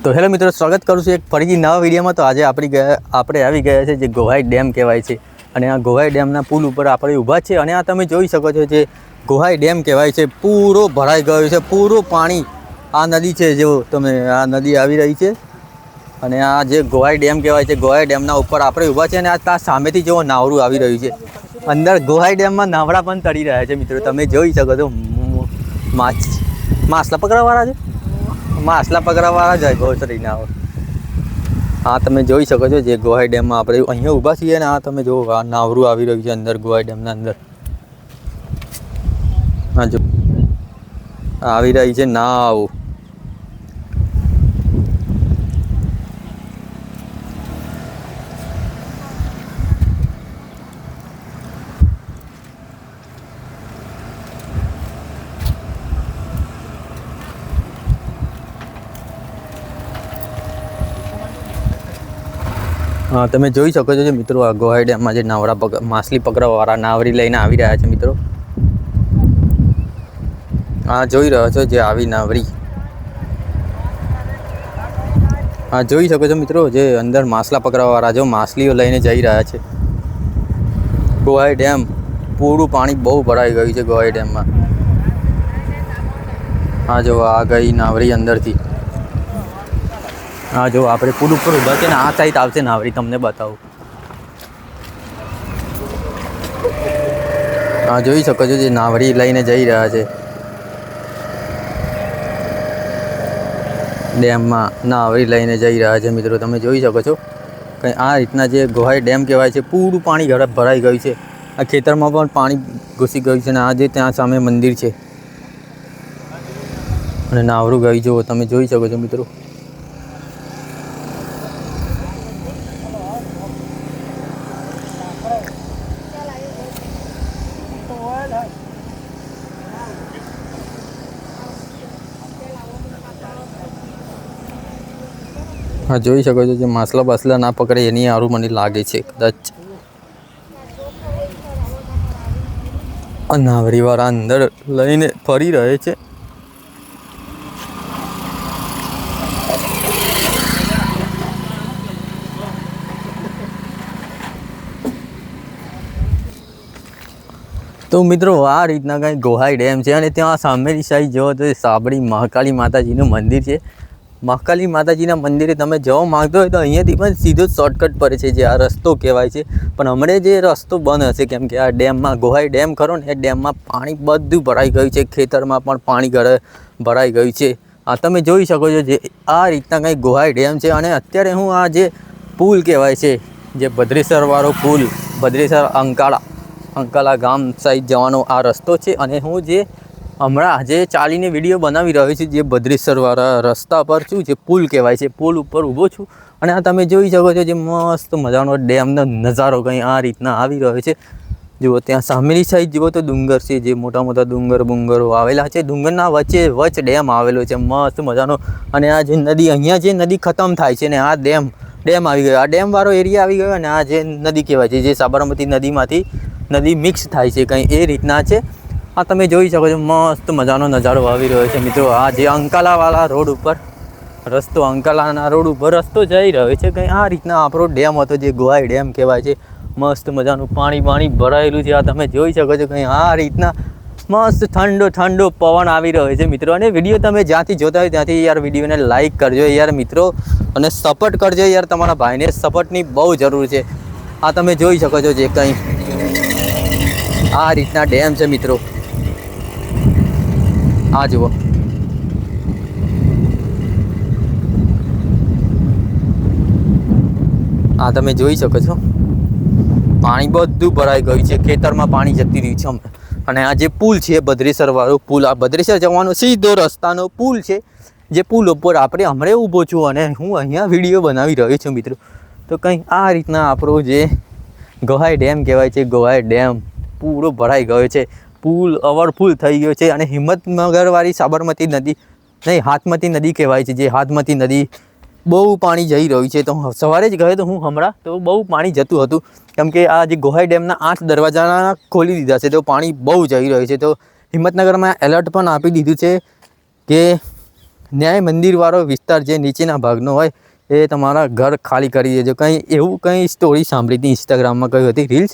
તો હેલો મિત્રો, સ્વાગત કરું છું એક ફરીથી નવા વિડીયોમાં। તો આજે આપણે આવી ગયા છે જે ગોહાઈ ડેમ કહેવાય છે, અને આ ગોહાઈ ડેમના પુલ ઉપર આપણે ઊભા છે। અને આ તમે જોઈ શકો છો જે ગોહાઈ ડેમ કહેવાય છે, પૂરો ભરાઈ ગયો છે, પૂરું પાણી આ નદી છે, જો તમે આ નદી આવી રહી છે, અને આ જે ગોહાઈ ડેમ કહેવાય છે, ગોહાઈ ડેમના ઉપર આપણે ઊભા છે। અને આ ત્યાં સામેથી જેવો નાવરું આવી રહ્યું છે, અંદર ગોહાઈ ડેમમાં નાવડા પણ તરી રહ્યા છે મિત્રો, તમે જોઈ શકો છો। માછલા પકડવાવાળા છે, માછલા પકડવાવાળા જાય ગોસરી નાવ। હા તમે જોઈ શકો છો જે ગોહાઈ ડેમમાં આપણે અહીંયા ઊભા છીએ, ને આ તમે જો આ નાવરું આવી રહ્યું છે અંદર ગોહાઈ ડેમના અંદર। હા જો આવી રહી છે નાવ। હા તમે જોઈ શકો છો મિત્રો, આ ગોહાઈ ડેમમાં જે નાવડા માછલી પકડવાવાળા નાવરી લઈને આવી રહ્યા છે મિત્રો। હા જોઈ રહ્યો છો જે આવી નાવરી, હા જોઈ શકો છો મિત્રો જે અંદર માછલા પકડવાવાળા જો માછલીઓ લઈને જઈ રહ્યા છે। ગોહાઈ ડેમ પૂરું પાણી બહુ ભરાઈ ગયું છે ગોહાઈ ડેમમાં। હા જો આ ગઈ નાવરી અંદરથી। હા જો આપણે પુલ ઉપર ઊભા છે ને આ સાઈડ આવશે નાવરી, તમને બતાવું। હા જોઈ શકો છો જે નાવરી લઈને જઈ રહ્યા છે ડેમમાં, નાવરી લઈને જઈ રહ્યા છે મિત્રો, તમે જોઈ શકો છો। કંઈ આ રીતના જે ગોહાઈ ડેમ કહેવાય છે, પૂરું પાણી ભરાઈ ગયું છે। આ ખેતરમાં પણ પાણી ઘૂસી ગયું છે, ને આ જે ત્યાં સામે મંદિર છે અને નાવરું ગઈ જો તમે જોઈ શકો છો મિત્રો। હા જોઈ શકો છો જે માછલા બાસલા ના પકડે એની સારું મને લાગે છે કદાચ। નાવરીવાળા અંદર લઈને ફરી રહે છે। તો મિત્રો આ રીતના કંઈ ગોહાઈ ડેમ છે, અને ત્યાં સામેની સાઈડ જુઓ તો સાબરી મહાકાળી માતાજીનું મંદિર છે। મહાકાળી માતાજીના મંદિરે તમે જવા માંગતો હોય તો અહીંયાથી પણ સીધો શોર્ટકટ પડે છે, જે આ રસ્તો કહેવાય છે। પણ હમણાં જે રસ્તો બંધ હશે, કેમ કે આ ડેમમાં ગોહાઈ ડેમ ખરો ને, એ ડેમમાં પાણી બધું ભરાઈ ગયું છે, ખેતરમાં પણ પાણી ભરાઈ ગયું છે। આ તમે જોઈ શકો છો જે આ રીતના કંઈ ગોહાઈ ડેમ છે। અને અત્યારે હું આ જે પુલ કહેવાય છે, જે ભદ્રેશ્વરવાળો પુલ, ભદ્રેશ્વર અંકાલા ગામ સાઈડ જવાનો આ રસ્તો છે। અને હું જે હમણાં આજે ચાલીને વિડીયો બનાવી રહ્યો છું, જે ભદ્રેશ્વરવાળા રસ્તા પર છું, જે પુલ કહેવાય છે, પુલ ઉપર ઊભો છું। અને આ તમે જોઈ શકો છો જે મસ્ત મજાનો ડેમનો નજારો કંઈ આ રીતના આવી રહ્યો છે। જુઓ ત્યાં સામેની સાઈડ જુઓ તો ડુંગર છે, જે મોટા મોટા ડુંગરો આવેલા છે, ડુંગરના વચ્ચે ડેમ આવેલો છે મસ્ત મજાનો। અને આ જે નદી, અહીંયા જે નદી ખતમ થાય છે ને આ ડેમ આવી ગયો, આ ડેમવાળો એરિયા આવી ગયો, અને આ જે નદી કહેવાય છે, જે સાબરમતી નદીમાંથી નદી મિક્સ થાય છે કંઈ એ રીતના છે। આ તમે જોઈ શકો છો મસ્ત મજાનો નજારો આવી રહ્યો છે મિત્રો। આ જે અંકાલાવાળા રોડ ઉપર રસ્તો, અંકાલાના રોડ ઉપર રસ્તો જઈ રહ્યો છે, કંઈ આ રીતના આપણો ડેમ હતો જે ગોહાઈ ડેમ કહેવાય છે। મસ્ત મજાનું પાણી ભરાયેલું છે, આ તમે જોઈ શકો છો કંઈ આ રીતના મસ્ત ઠંડો પવન આવી રહ્યો છે મિત્રો। અને વિડીયો તમે જ્યાંથી જોતા હોય ત્યાંથી યાર વિડીયોને લાઇક કરજો યાર મિત્રો, અને સપોર્ટ કરજો યાર, તમારા ભાઈને સપોર્ટની બહુ જરૂર છે। આ તમે જોઈ શકો છો જે કંઈ આ રીતના ડેમ છે મિત્રો। આ જુઓ આ તમે જોઈ શકો છો પાણી બધું ભરાઈ ગયું છે, ખેતરમાં પાણી જતી રહ્યું છે। અને આ જે પુલ છે ભદ્રેશ્વરવાળો પુલ, આ ભદ્રેશ્વર જવાનો સીધો રસ્તાનો પુલ છે, જે પુલ ઉપર આપણે હમણાં ઊભો છું અને હું અહીંયા વિડીયો બનાવી રહ્યો છું મિત્રો। તો કંઈ આ રીતના આપણો જે ગોહાઈ ડેમ કહેવાય છે, ગોહાઈ ડેમ પૂરો ભરાઈ ગયો છે, પુલ ઓવરફુલ થઈ ગયો છે। અને હિંમતનગરવાળી સાબરમતી નદી નહીં, હાથમતી નદી કહેવાય છે, જે હાથમતી નદી બહુ પાણી જઈ રહ્યું છે। તો સવારે જ ગયો તો હું હમણાં, તો બહુ પાણી જતું હતું, કેમ કે આ જે ગોહાઈ ડેમના 8 દરવાજા ખોલી દીધા છે, તો પાણી બહુ જઈ રહ્યું છે। તો હિંમતનગરમાં એલર્ટ પણ આપી દીધું છે કે ન્યાય મંદિરવાળો વિસ્તાર જે નીચેના ભાગનો હોય એ તમારા ઘર ખાલી કરી દેજો. કંઈ એવું કંઈ સ્ટોરી સાંભળી હતી ઇન્સ્ટાગ્રામમાં કઈ હતી રીલ્સ,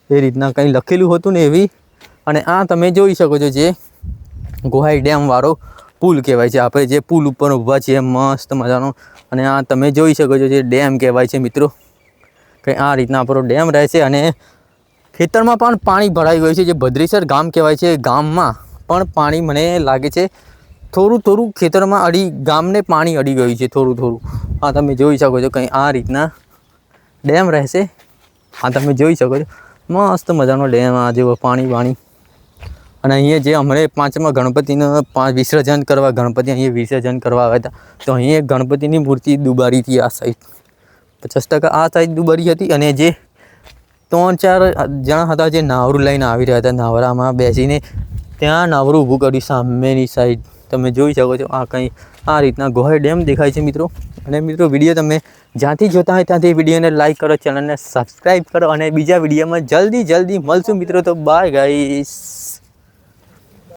એ રીતના કંઈ લખેલું હતું ને એવી. અને આ તમે જોઈ શકો છો જે ગોહાઈ ડેમવાળો પુલ કહેવાય છે. આપણે જે પુલ ઉપર ઊભા છીએ મસ્ત મજાનો, અને આ તમે જોઈ શકો છો જે ડેમ કહેવાય છે મિત્રો. કંઈ આ રીતના આપણો ડેમ રહે છે. અને ખેતરમાં પણ પાણી ભરાઈ ગયું છે. જે ભદ્રેસર ગામ કહેવાય છે, ગામમાં પણ પાણી મને લાગે છે થોડું થોડું ખેતરમાં ગામને પાણી અડી ગયું છે થોડું થોડું. હા તમે જોઈ શકો છો કંઈ આ રીતના ડેમ રહેશે. હા તમે જોઈ શકો છો મસ્ત મજાનો ડેમ, આ જેવો પાણી. અને અહીંયા જે હમણાં 5મા ગણપતિનું વિસર્જન કરવા ગણપતિ અહીંયા વિસર્જન કરવા આવ્યા હતા, તો અહીંયા એક ગણપતિની મૂર્તિ દુબારી હતી આ સાઈડ, 50% આ સાઈડ દુબારી હતી. અને જે 3-4 જણા હતા જે નાવરું લઈને આવી રહ્યા હતા, નાવરામાં બેસીને ત્યાં નાવરું ઊભું કર્યું સામેની સાઈડ તમે જોઈ શકો છો. આ કંઈ આ રીતના ગોહાઈ ડેમ દેખાય છે મિત્રો. અને મિત્રો વિડીયો તમે જ્યાંથી જોતા હોય ત્યાંથી વિડીયોને લાઈક કરો, ચેનલને સબસ્ક્રાઈબ કરો, અને બીજા વિડીયોમાં જલ્દી મળશું મિત્રો. તો બાય ગાઈસ.